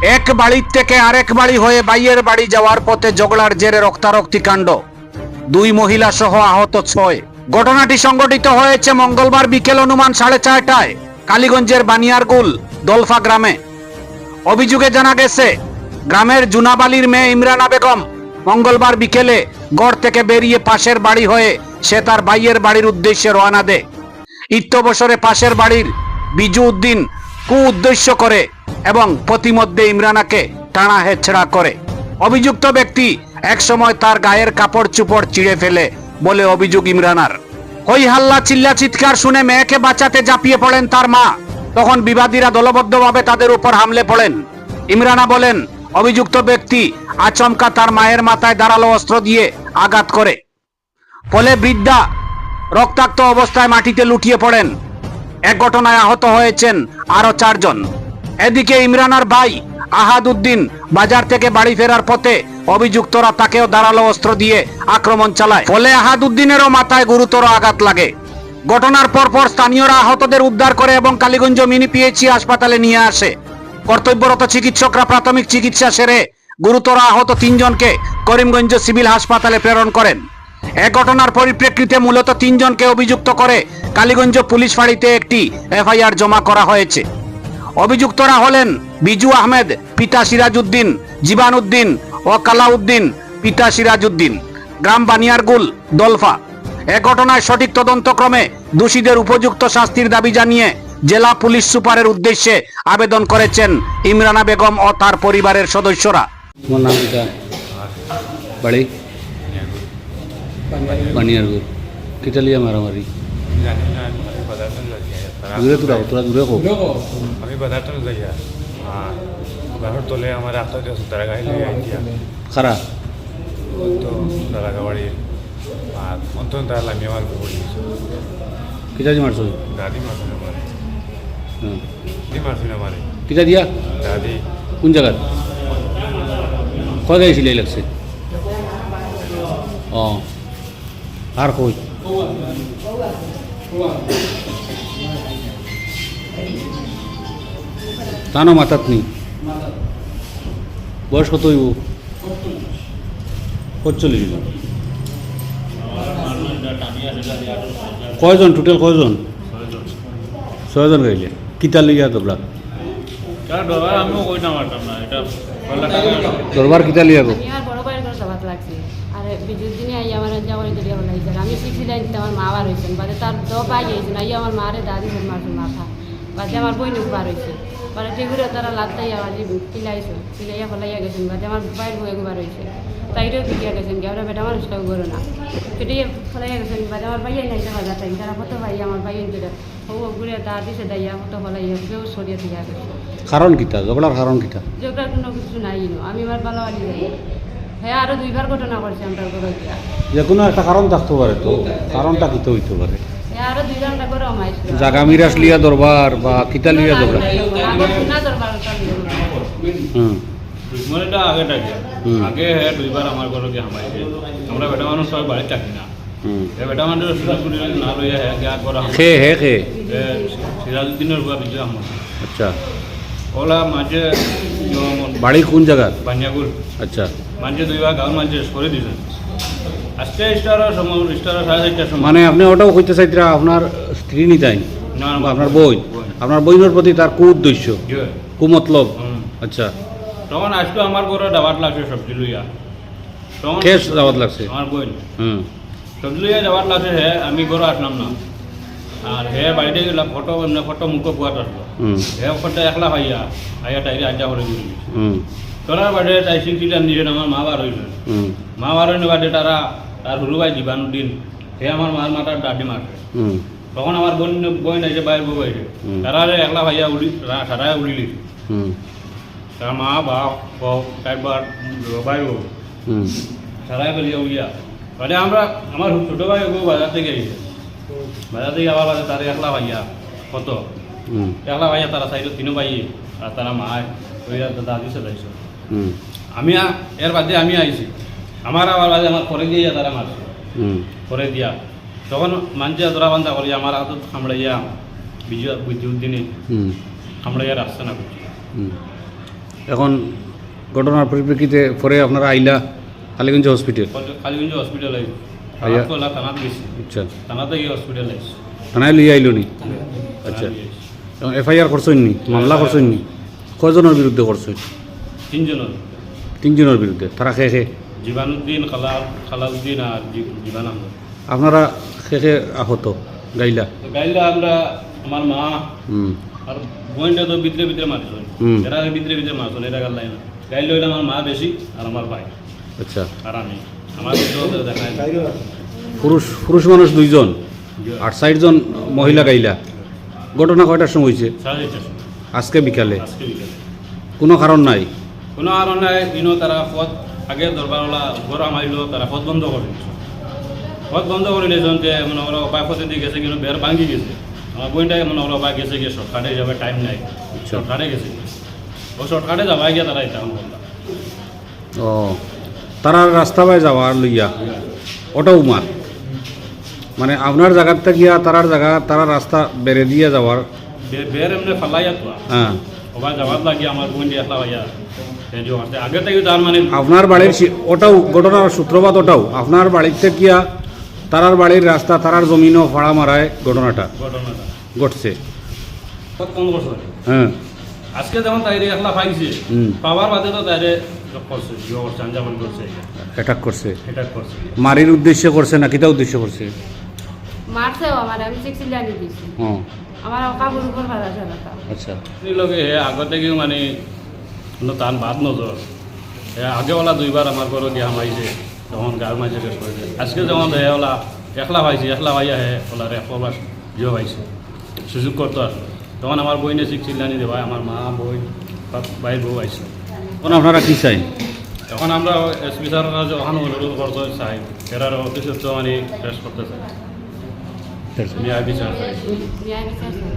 এক বাড়ির থেকে আরেক বাড়ি হয়ে বাইয়ের বাড়ি যাওয়ার পথে ঝগড়ার জেরে রক্তারক্তি কাণ্ড, 2 মহিলা সহ আহত 6। ঘটনাটি সংঘটিত হয়েছে মঙ্গলবার বিকেল অনুমান 4:30টায় কালীগঞ্জের বানিয়ারগুল দলফা গ্রামে। অভিযোগে জানা গেছে, গ্রামের জুনাবালির মেয়ে ইমরানা বেগম মঙ্গলবার বিকেলে গড় থেকে বেরিয়ে পাশের বাড়ি হয়ে সে তার বাইয়ের বাড়ির উদ্দেশ্যে রওনা দেয়। ইত্যবসরে পাশের বাড়ির বিজু উদ্দিন উদ্দেশ্য করে এবং প্রতিমধ্যে ইমরানাকে টানা হেঁচড়া করে। অভিযুক্ত ব্যক্তি একসময় তার গায়ের কাপড় চুপড় চিড়ে ফেলে বলে অভিযোগ ইমরানার। হই হাল্লা চিল্লা চিৎকার শুনে মেয়েকে বাঁচাতে ঝাঁপিয়ে পড়েন তার মা। তখন বিবাদীরা দলবদ্ধভাবে তাদের উপর হামলে পড়েন। ইমরানা বলেন, অভিযুক্ত ব্যক্তি আচমকা তার মায়ের মাথায় ধারালো অস্ত্র দিয়ে আঘাত করে, ফলে বৃদ্ধা রক্তাক্ত অবস্থায় মাটিতে লুটিয়ে পড়েন। এক ঘটনায় আহত হয়েছেন আরো 4 জন। এদিকে ইমরানার ভাই আহাদ উদ্দিন বাজার থেকে বাড়ি ফেরার পথে অভিযুক্তরা তাকেও ধারালো অস্ত্র দিয়ে আক্রমণ চালায়, ফলে আহাদ উদ্দিনেরও মাথায় গুরুতর আঘাত লাগে। ঘটনার পরপর স্থানীয়রা আহতদের উদ্ধার করে এবং কালীগঞ্জ মিনি পিএইচসি হাসপাতালে নিয়ে আসে। কর্তব্যরত চিকিৎসকরা প্রাথমিক চিকিৎসা সেরে গুরুতর আহত 3 জনকে করিমগঞ্জ সিভিল হাসপাতালে প্রেরণ করেন। এ ঘটনার পরিপ্রেক্ষিতে মূলত 3 জনকে অভিযুক্ত করে কালীগঞ্জ পুলিশ ফাঁড়িতে একটি এফআইআর জমা করা হয়েছে। অভিযুক্তরা হলেন বিজু আহমেদ পিতা সিরাজউদ্দিন, জীবান উদ্দিন ও কালাউদ্দিন পিতা সিরাজউদ্দিন, গ্রাম বানিয়ারগুল দলফা। এ ঘটনায় সঠিক তদন্তক্রমে দোষীদের উপযুক্ত শাস্তির দাবি জানিয়ে জেলা পুলিশ সুপারের উদ্দেশ্যে আবেদন করেছেন ইমরানা বেগম ও তার পরিবারের সদস্যরা। তোমার নাম কি? বাড়ি বানিয়ারগুল। কিটা লিয়া মারামারি? দূরে তোরা দূরে হোক। আমি বাজারটা যাইয়া বাহর তলে আমার রাস্তা দিয়ে তারা গাড়ি লিয়ে আইয়া খারা তো তারা গাড়ি আর অন্তন তারা আমি আমার পড়ি কিটা দি মারছো? দাদি মারছে না মারে, হ্যাঁ দি মারছে না মারে, কিটা দিয়া? দাদি কোন জায়গায়? কয় গাড়ি সিলাই লাগছে? ও আর কই? তানো মাথাত নি? বয়স কত হইব? 45 জন। কয়জন টোটাল? কয়জন? 6 জন গাইলে। কিতা লিয়া দরবার? আমিও কই না মারতাম না, এটা দরবার কিতা লিয়া গো? আমি আর বড় বাইরে করে দাবাত লাগছি আর বিদ্যুৎ দিনে আই আমার যাওয়ার দরিয়া বলাই স্যার আমি শিখছি লাইন আমার মা বার হয়েছেন বাদে তার দ পাই গেছেন আই আমার মারে দাদি সব মারছেন মাথা বাদে আমার বই নুক বার হয়েছে পরে টেগুরে তারা লাত্তাই আমার পিলাইছে পিলাইয়া ফলাইয়া গেছেন বাদে আমার বাইর বই বার হয়েছে তাইরেও পিটিয়া গেছেন কি আমরা বেটা মানুষটাও করো না পিটিয়ে ফলাইয়া গেছেন বাদে আমার ভাইয়া নাই যাওয়া যাতাই তারা কত ভাই আমার ভাই কেটে ও ঘুরে তার দিছে দাইয়া কত ফলাইয়া কেউ সরিয়ে থেকে গেছে। কারণ কিতা? ঝগড়ার কারণ কিতা? যোগার কোনো কিছু নাই আমি আমার বালাওয়ালি যাই হ্যাঁ আরো 2বার ঘটনা করছে আমরা করে দিয়া যে কোনো একটা কারণ থাকতে পারে, তো কারণটা কিতা হইতে পারে? হ্যাঁ আরো 2 ঘন্টা করে আমাইছিল জাগা মিরাস লিয়া দরবার বা কিতা লিয়া দরবার? না দরবার হুম দুশ্মনীটা আগেটাকে আগে হ্যাঁ 2বার আমার ঘরে গিয়ে হামাইছে। আমরা বেটা মানুষ সবাই বাড়ি থাকি না, হুম বেটা মানুষ সুরক্ষিত না লইয়া হ্যাঁ গিয়া করা খে সিরাজউদ্দিনের বুয়া বিজয় আহমদ। আচ্ছা, ওলা মাঝে বাড়ি কোন জায়গা? বানিয়াগুল আচ্ছা, মাঝে 2বার গাঁর মাঝে করে দিয়েছেন। আজকে স্টারের সময় 4:30টার সময় মানে আপনি ওটাও কইতে চাইতে আপনার স্ত্রী নি তাই না বা আপনার বই, আপনার বইনের প্রতি তার কু উদ্দেশ্য, কু মতলব? আচ্ছা, তখন আজকে আমার ঘরে দাওয়াত লাগছে সবজি লইয়া। তখন কে দাওয়াত লাগছে? আমার বই হুম সবজি লইয়া দাওয়াত লাগছে, হ্যাঁ আমি ঘরে আসলাম না। আর হ্যাঁ বাড়িতে গেলাম, ফটো মুখো বুয়াত আসলো। হুম হ্যাঁ ফটো একলা ভাইয়া আইয়া টাইরে আজ্জা করে দিল। হুম তোরার বাড়ি টাইসিং চিটান দিয়েছেন, আমার মা বার হয়েছে। হুম মা বার হইনি বাদে তার হলু ভাই জীবানুদ্দিন হে আমার মার মাথার দাঁড়ি মারছে। হুম তখন আমার বোন আছে বাইর বউ বাইরে, তারা একলা ভাইয়া সারাই উড়িলি। হুম তার মা বাপ একবার ভাই বউ হুম সারাই ফেলিয়া উড়িয়া বাদে আমার ছোটো ভাই বউ বাজার থেকে গেছে। বাজার থেকে আবার বাদে তার একলা ভাইয়া কত হুম একলা ভাইয়া তারা সাইড 3 ভাই আর তারা মায় ওইরা দাদি চলে আইসো। হুম আমি এর বাদে আমি আইছি, আমার আবার বাদে আমার করে দিয়ে তারা মারছে। হুম করে দিয়া তখন মানছে ধরা বান্ধা করি আমার হাতত কামড়াইয়া বিদ্যুৎ দিনে হুম কামড়াইয়া রাস্তা না করছি। হুম এখন ঘটনার পরিপ্রেক্ষিতে পরে আপনারা আইলা কালীগঞ্জ হসপিটাল। কালীগঞ্জ হসপিটাল আইছি আইয়া। থানাত গেছি আচ্ছা, থানাতে গিয়ে হসপিটাল আইছি থানায় লইয়া আইল নি? আচ্ছা, এখন এফআইআর করছেন নি? মামলা করছেন নি? কয়জনের বিরুদ্ধে করছেন? তিনজনের 3 জনের বিরুদ্ধে। তারা খে খে জীবানুদ্দিন খালাউদ্দিন আর জীবান আহমদ। আপনারা খে খে আহত গাইলা? তো গাইলে আমরা আমার মা হুম আর বোনটা তো ভিতরে ভিতরে মারিস হুম। এরা ভিতরে ভিতরে মারছ এটা গাল্লাই না গাইলে হইলে আমার মা বেশি আর আমার ভাই আচ্ছা, আর আমি আমার ভিতরে দেখায় না। পুরুষ মানুষ 2 জন আর 60 জন মহিলা গাইলা। ঘটনা কয়টার সময় হয়েছে? 4:30 আজকে বিকালে? আজকে বিকেলে কোনো কারণ নাই? কোনো আর নাই ইনো তারা পথ আগে দরবারওয়ালা গরম আইলো তারা পথ বন্ধ করে দিয়েছে পথ বন্ধ করে দিয়েছেন যে মনে ওরা উপায় পথে দিয়ে গেছে কিন্তু বের ভাঙি গেছে আমার বইটাই মনে ওরা উপায় গেছে গিয়ে শর্টকাটে যাবে টাইম নাই শর্টকাটে গেছে ও শর্টকাটে যাবাই গিয়ে তারা এটা বললাম ও, তারা রাস্তা বাই যাওয়ার লইয়া ওটাও মার মানে আপনার জায়গাতে গিয়া তারার জায়গা তারা রাস্তা বেড়ে দিয়ে যাওয়ার? বের এমনি ফালাইয়া তো হ্যাঁ, ওবার যাওয়ার লাগিয়ে আমার বোন দিয়ে একলা ভাইয়া আগে থেকে তার মানে আপনার বাড়ির ওটাও ঘটনার সূত্রপাত ওটাও আপনার বাড়িতে গিয়া তারার বাড়ির রাস্তা তারার জমিনও ভাড়া মারায় ঘটনাটা ঘটনাটা ঘটছে। কত কম বছর হ্যাঁ, আজকে যেমন তাইরে একলা পাইছে হুম। পাওয়ার বাদে তো তাইরে করছে জিও করছে আঞ্জামান করছে অ্যাটাক করছে। এটা করছে মারির উদ্দেশ্যে করছে না কিতা উদ্দেশ্য করছে? মারছেও আমার, আমি সিক্সিলি আনি দিছি ও আমার কাপড় উপর ভাড়া চালাতা। আচ্ছা, লগে আগত থেকেও মানে টান বাদ নজর আগেওয়ালা 2বার আমার ঘরে গিয়ে হামাইছে তখন গার মাঝে শেষ করে দেয় আজকে যেমন ওলা একলা পাইছে একলা ভাইয়া হে ওলা একবার জিও পাইছে সুযোগ করতো আর তখন আমার বইনে শিখছিল জানি দে ভাই আমার মা বই ভাই বউ আইছে এখন আপনারা কি চাই? এখন আমরা এসপি স্যারের কাছে ওখানে অনুরোধ করতে চাই এরার অতিরিক্ত মানে শেষ করতে চাই ন্যায় বিচার চাই ন্যায় বিচার চাই।